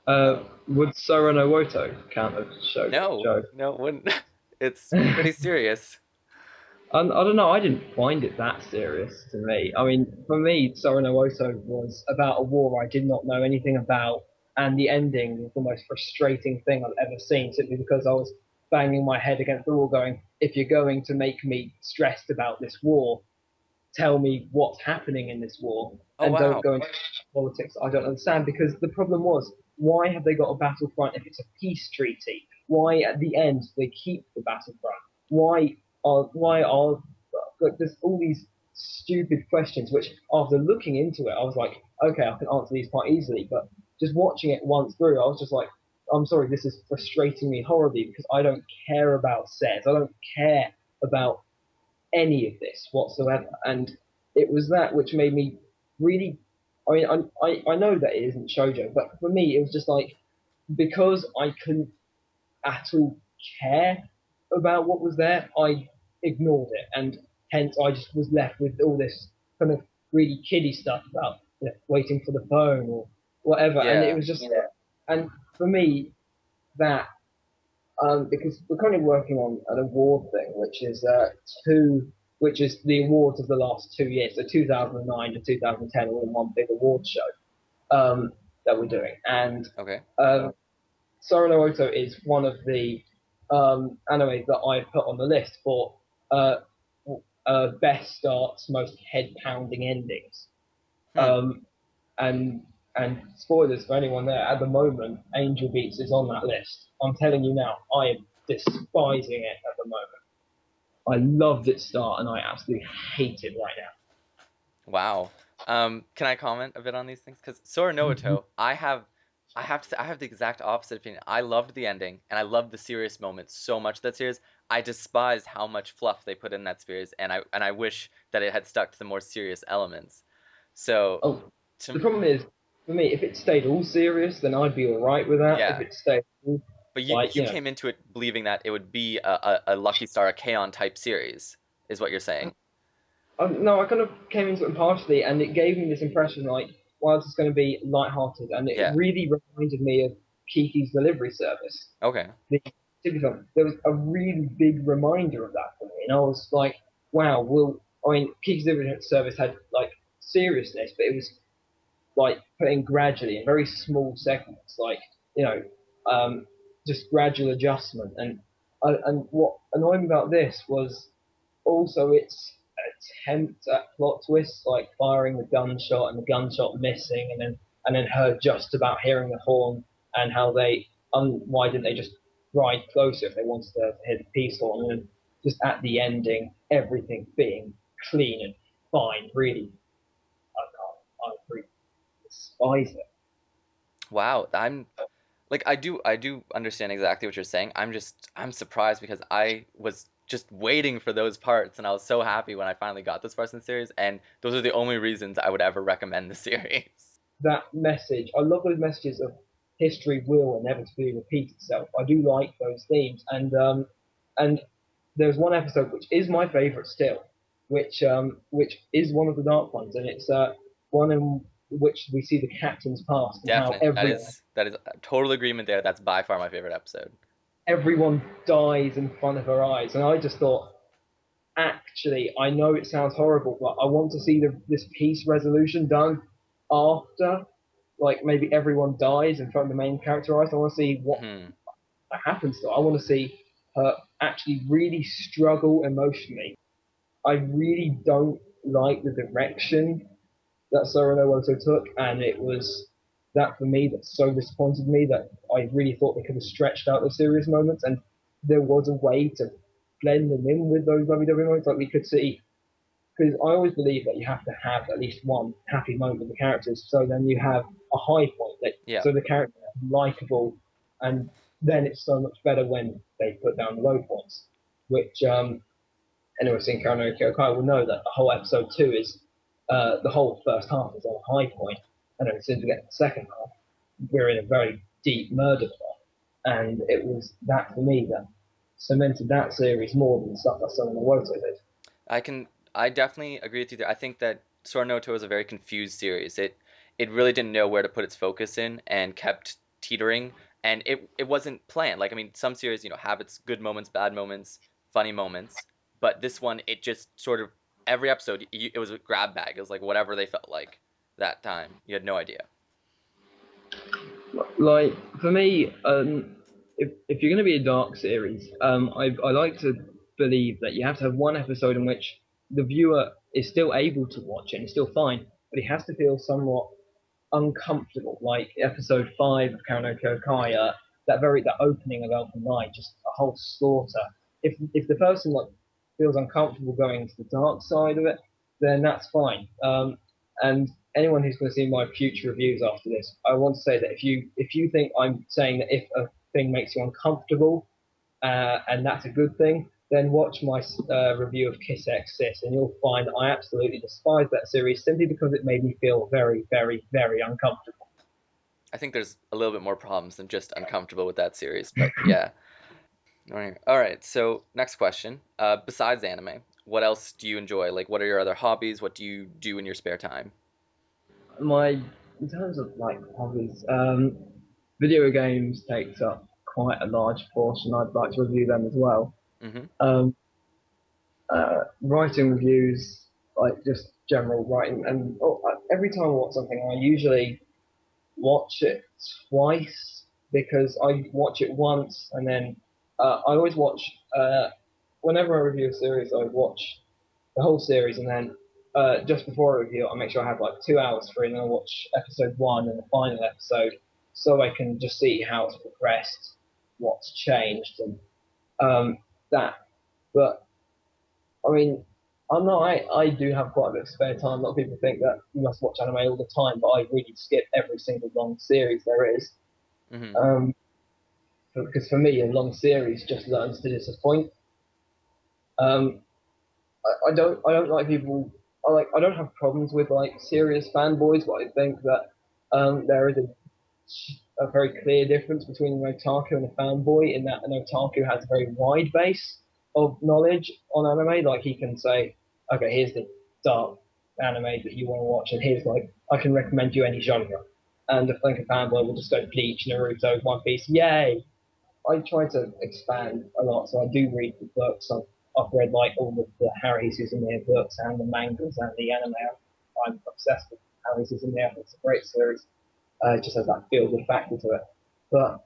Would Sora no Woto count as No, show? no, it wouldn't. It's pretty serious. I don't know. I didn't find it that serious to me. I mean, for me, Sora no Woto was about a war I did not know anything about, and the ending was the most frustrating thing I've ever seen, simply because I was banging my head against the wall, going, "If you're going to make me stressed about this war, tell me what's happening in this war Oh and don't wow. go into politics I don't understand." Because the problem was, why have they got a battlefront if it's a peace treaty? Why at the end they keep the battlefront? Why are like, there's all these stupid questions which after looking into it I was like, okay, I can answer these quite easily, but just watching it once through I was just like, I'm sorry, this is frustrating me horribly because I don't care about sets. I don't care about any of this whatsoever. And it was that which made me really. I mean, I know that it isn't shojo, but for me, it was just like because I couldn't at all care about what was there, I ignored it, and hence I just was left with all this kind of really kiddie stuff about waiting for the phone or whatever, and it Yeah. was just. Yeah. And for me, that because we're currently working on an award thing, two, which is the awards of the last 2 years, so 2009 to 2010, all in one big award show that we're doing. And Okay. Sora no Oto is one of the animes that I put on the list for uh, best starts, most head pounding endings. Hmm. Um, and spoilers for anyone there, at the moment, Angel Beats is on that list. I'm telling you now, I am despising it at the moment. I loved its start and I absolutely hate it right Wow. Can I comment a bit on these things? Because Sora no now. Oto, I have to say, I have the exact opposite opinion. I loved the ending, and I loved the serious moments so much of that series. I despised how much fluff they put in that series, and I wish that it had stuck to the more serious elements. So, Oh, the to problem is, for me, if it stayed all serious, then I'd be all right with that. If yeah, it stayed all, but like, you came into it believing that it would be a Lucky Star, a K-On! Type series, is what you're saying. no, I kind of came into it impartially, and it gave me this impression like, well, it's going to be light-hearted, and it Yeah. really reminded me of Kiki's Delivery Service. Okay. The there was a really big reminder of that for me, and I was like, wow, well, I mean, Kiki's Delivery Service had like seriousness, but it was like put in gradually in very small segments, like you know, just gradual adjustment. And what annoyed me about this was also its attempt at plot twists, like firing the gunshot and the gunshot missing, and then her just about hearing the horn, and how they why didn't they just ride closer if they wanted to hear the peace horn, and just at the ending everything being clean and fine. Really, I can't. I really despise it. Wow. I do understand exactly what you're saying. I'm surprised because I was just waiting for those parts, and I was so happy when I finally got those parts in the series, and those are the only reasons I would ever recommend the series. That message. I love those messages of history will inevitably repeat itself. I do like those themes, and there's one episode which is my favourite still, which is one of the dark ones, and it's one in which we see the captain's past and how Definitely. That is total agreement there. That's by far my favorite episode. everyone dies in front of her eyes, and I just thought, actually, I know it sounds horrible, but I want to see this peace resolution done after, like maybe everyone dies in front of the main character eyes. I want to see what Hmm. happens to her. I want to see her actually really struggle emotionally. I really don't like the direction that Sora no Oto took, and it was that for me that so disappointed me that I really thought they could have stretched out the serious moments, and there was a way to blend them in with those lovey-dovey moments. Like we could see, because I always believe that you have to have at least one happy moment with the characters, so then you have a high point, that Yeah. so the character is likable, and then it's so much better when they put down the low points. Which anyone who's seen Karen Kyokai will know that the whole episode two is the whole first half is on a high point, and then as soon as we get to the second half, we're in a very deep murder plot, and it was that for me that cemented that series more than the stuff that Son of Nawoto did. I can I definitely agree with you there. I think that Sora no Oto is a very confused series. It really didn't know where to put its focus in and kept teetering, and it wasn't planned. Like, I mean, some series, have its good moments, bad moments, funny moments, but this one, it just sort of every episode, it was a grab bag. It was like whatever they felt like that time. You had no idea. Like for me, if you're going to be a dark series, I like to believe that you have to have one episode in which the viewer is still able to watch it and it's still fine, but he has to feel somewhat uncomfortable. Like episode 5 of Karanoko Kaya, that opening of Elfen Light, just a whole slaughter. If the person like feels uncomfortable going to the dark side of it, then that's fine. And anyone who's going to see my future reviews after this, I want to say that if you think I'm saying that if a thing makes you uncomfortable, and that's a good thing, then watch my review of Kiss X Sis, and you'll find that I absolutely despise that series simply because it made me feel very, very, very uncomfortable. I think there's a little bit more problems than just uncomfortable with that series, but yeah. All right. So next question. Besides anime, what else do you enjoy? Like, what are your other hobbies? What do you do in your spare time? In terms of like hobbies, video games takes up quite a large portion. I'd like to review them as well. Mm-hmm. Um, Writing reviews, like just general writing, and every time I watch something, I usually watch it twice because I watch it once and then I always watch whenever I review a series, I watch the whole series and then just before I review it, I make sure I have like 2 hours free and then I watch episode 1 and the final episode so I can just see how it's progressed, what's changed, and that. But I mean, I do have quite a bit of spare time. A lot of people think that you must watch anime all the time, but I really skip every single long series there is. Mm-hmm. Because for me, a long series just learns to disappoint. Um, I don't like people. I don't have problems with like serious fanboys, but I think that there is a very clear difference between an otaku and a fanboy in that an otaku has a very wide base of knowledge on anime. Like he can say, okay, here's the dark anime that you want to watch, and here's like I can recommend you any genre. And I think a fanboy will just go Bleach, Naruto, One Piece, yay! I try to expand a lot, so I do read the books. I've read like all of the Harry Suzumiya books and the mangas and the anime. I'm obsessed with Harry Suzumiya. It's a great series. It just has that feel-good factor to it. But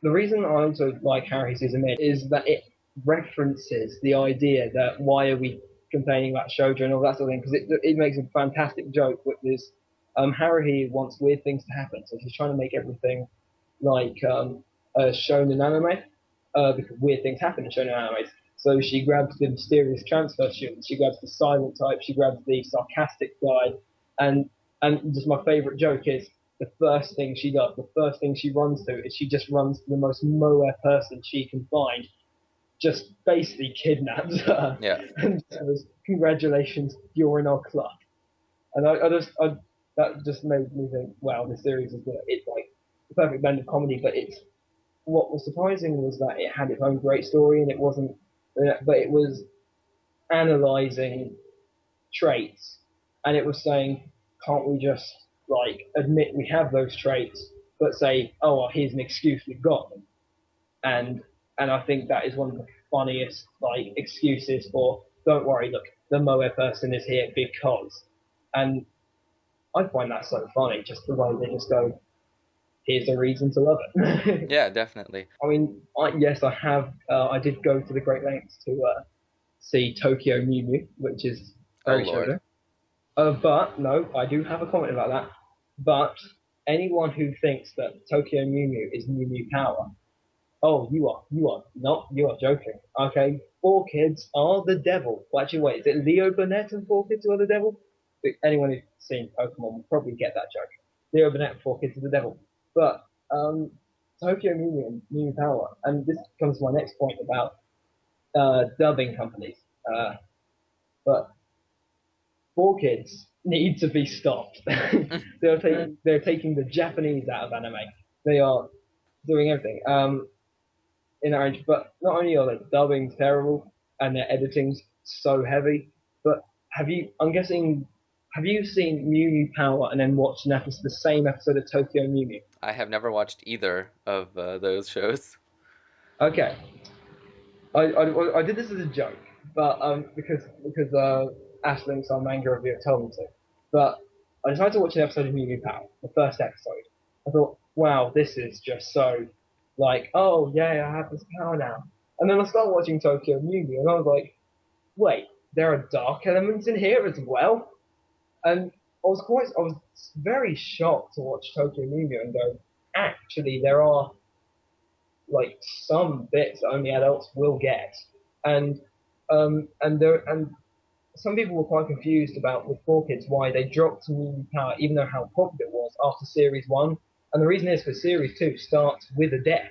the reason I also like Harry Suzumiya is that it references the idea that why are we complaining about shoujo and all that sort of thing, because it makes a fantastic joke, which is Haruhi wants weird things to happen, so she's trying to make everything like shonen anime, because weird things happen in shonen animes. So she grabs the mysterious transfer student, she grabs the silent type, she grabs the sarcastic guy, and just my favorite joke is the first thing she does, the first thing she runs to is she just runs to the most moe person she can find, just basically kidnaps her, Yeah. and says, "Congratulations, you're in our club." And that just made me think, wow, this series is good. It's like the perfect blend of comedy, but it's what was surprising was that it had its own great story, and it wasn't, but it was analyzing traits, and it was saying, can't we just like admit we have those traits, but say, oh, well, here's an excuse we've got them, and I think that is one of the funniest like excuses for, don't worry, look, the moe person is here because, and I find that so funny, just the way they just go, here's a reason to love it. Yeah, definitely. I mean, yes, I have. I did go to the great lengths to see Tokyo Mew Mew, which is Oh very Lord. shoujo. But no, I do have a comment about that. But anyone who thinks that Tokyo Mew Mew is Mew Mew Power, oh, you are joking. Okay, 4 Kids are the devil. Well, actually, wait, is it Leo Burnett and 4 Kids who are the devil? Anyone who's seen Pokemon will probably get that joke. Leo Burnett and 4 Kids are the devil. But Tokyo Mew Mew and Mew Mew Power, and this comes to my next point about dubbing companies. But 4 Kids need to be stopped. They're taking the Japanese out of anime. They are doing everything. In our age, but not only are the dubbing terrible and their editing's so heavy, but I'm guessing Have you seen Mew Mew Power and then watched the same episode of Tokyo Mew Mew? I have never watched either of those shows. Okay, I did this as a joke, but because Ashlink's our manga reviewer told me to. But I decided to watch an episode of Mew Mew Power, the first episode. I thought, wow, this is just so like, oh yeah, I have this power now. And then I started watching Tokyo Mew Mew, and I was like, wait, there are dark elements in here as well. And I was very shocked to watch Tokyo Mew Mew and go, actually, there are like some bits that only adults will get, and and some people were quite confused about with 4Kids why they dropped Mew Mew Power even though how popular it was after series one, and the reason is because series two starts with a death,